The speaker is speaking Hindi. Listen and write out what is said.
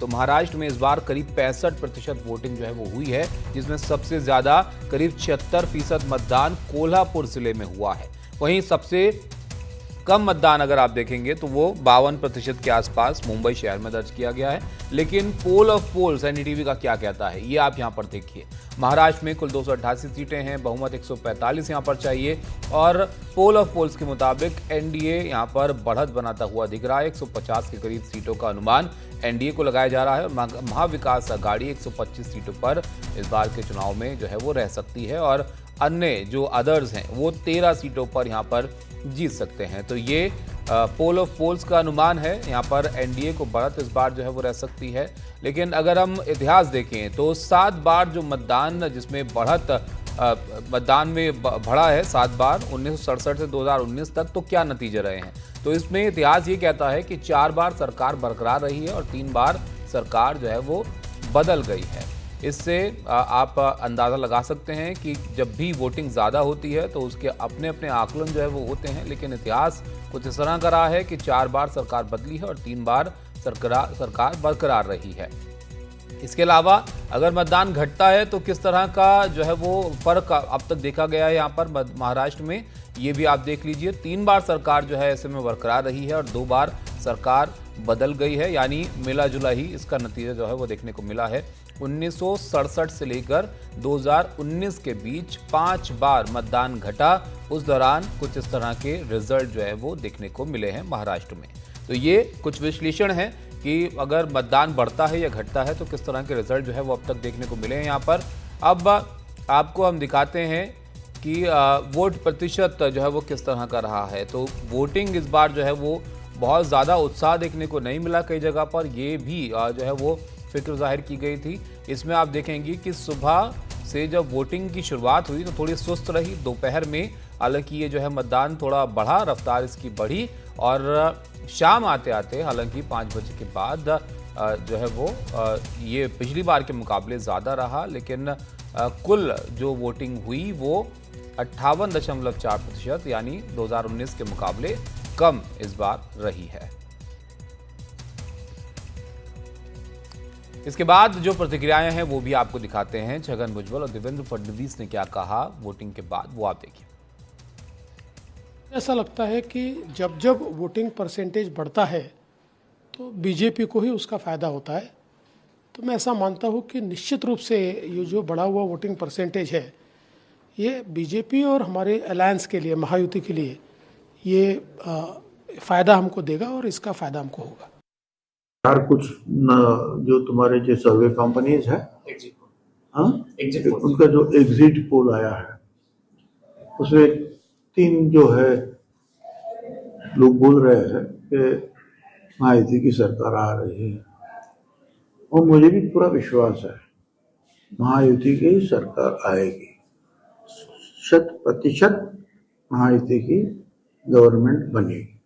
तो महाराष्ट्र में इस बार करीब 65% वोटिंग जो है वो हुई है, जिसमें सबसे ज्यादा करीब 76% मतदान कोल्हापुर जिले में हुआ है। वहीं सबसे कम मतदान अगर आप देखेंगे तो वो 52% के आसपास मुंबई शहर में दर्ज किया गया है। लेकिन पोल ऑफ पोल्स एनडीटीवी का क्या कहता है, ये आप यहां पर देखिए। महाराष्ट्र में कुल 288 सीटें हैं, बहुमत 145 यहां पर चाहिए और पोल ऑफ पोल्स के मुताबिक एनडीए यहां पर बढ़त बनाता हुआ दिख रहा है। 150 के करीब सीटों का अनुमान एनडीए को लगाया जा रहा है और महाविकास अघाड़ी 125 सीटों पर इस बार के चुनाव में जो है वो रह सकती है और अन्य जो अदर्स हैं वो 13 सीटों पर यहां पर जीत सकते हैं। तो ये पोल ऑफ पोल्स का अनुमान है, यहाँ पर एनडीए को बढ़त इस बार जो है वो रह सकती है। लेकिन अगर हम इतिहास देखें तो 7 बार जो मतदान जिसमें बढ़त मतदान में बढ़ा है 7 बार 1967 से 2019 तक, तो क्या नतीजे रहे हैं। तो इसमें इतिहास ये कहता है कि 4 बार सरकार बरकरार रही है और 3 बार सरकार जो है वो बदल गई है। इससे आप अंदाज़ा लगा सकते हैं कि जब भी वोटिंग ज़्यादा होती है तो उसके अपने अपने आकलन जो है वो होते हैं। लेकिन इतिहास कुछ इस तरह का रहा है कि 4 बार सरकार बदली है और 3 बार सरकार बरकरार रही है। इसके अलावा अगर मतदान घटता है तो किस तरह का जो है वो फर्क अब तक देखा गया है यहाँ पर महाराष्ट्र में, ये भी आप देख लीजिए। 3 बार सरकार जो है ऐसे में बरकरार रही है और 2 बार सरकार बदल गई है, यानी मिला जुला ही इसका नतीजा जो है वो देखने को मिला है। 1967 से लेकर 2019 के बीच 5 बार मतदान घटा, उस दौरान कुछ इस तरह के रिजल्ट जो है वो देखने को मिले हैं महाराष्ट्र में। तो ये कुछ विश्लेषण है कि अगर मतदान बढ़ता है या घटता है तो किस तरह के रिजल्ट जो है वो अब तक देखने को मिले हैं यहाँ पर। अब आपको हम दिखाते हैं कि वोट प्रतिशत जो है वो किस तरह का रहा है। तो वोटिंग इस बार जो है वो बहुत ज़्यादा उत्साह देखने को नहीं मिला, कई जगह पर ये भी जो है वो फिक्र जाहिर की गई थी। इसमें आप देखेंगे कि सुबह से जब वोटिंग की शुरुआत हुई तो थोड़ी सुस्त रही, दोपहर में हालांकि ये जो है मतदान थोड़ा बढ़ा, रफ्तार इसकी बढ़ी और शाम आते आते हालांकि 5 बजे के बाद जो है वो ये पिछली बार के मुकाबले ज़्यादा रहा। लेकिन कुल जो वोटिंग हुई वो 58.4% यानी 2019 के मुकाबले कम इस बार रही है। इसके बाद जो प्रतिक्रियाएं हैं वो भी आपको दिखाते हैं। छगन भुजबल और देवेंद्र फडणवीस ने क्या कहा वोटिंग के बाद, वो आप देखिए। ऐसा लगता है कि जब जब वोटिंग परसेंटेज बढ़ता है तो बीजेपी को ही उसका फ़ायदा होता है। तो मैं ऐसा मानता हूँ कि निश्चित रूप से ये जो बढ़ा हुआ वोटिंग परसेंटेज है ये बीजेपी और हमारे अलायंस के लिए, महायुति के लिए ये फ़ायदा हमको देगा और इसका फ़ायदा हमको होगा। यार कुछ जो तुम्हारे जो सर्वे कंपनीज है उनका जो एग्जिट पोल आया है उसमें 3 जो है लोग बोल रहे हैं कि महायुति की सरकार आ रही है और मुझे भी पूरा विश्वास है महायुति की सरकार आएगी। 100% महायुति की गवर्नमेंट बनेगी।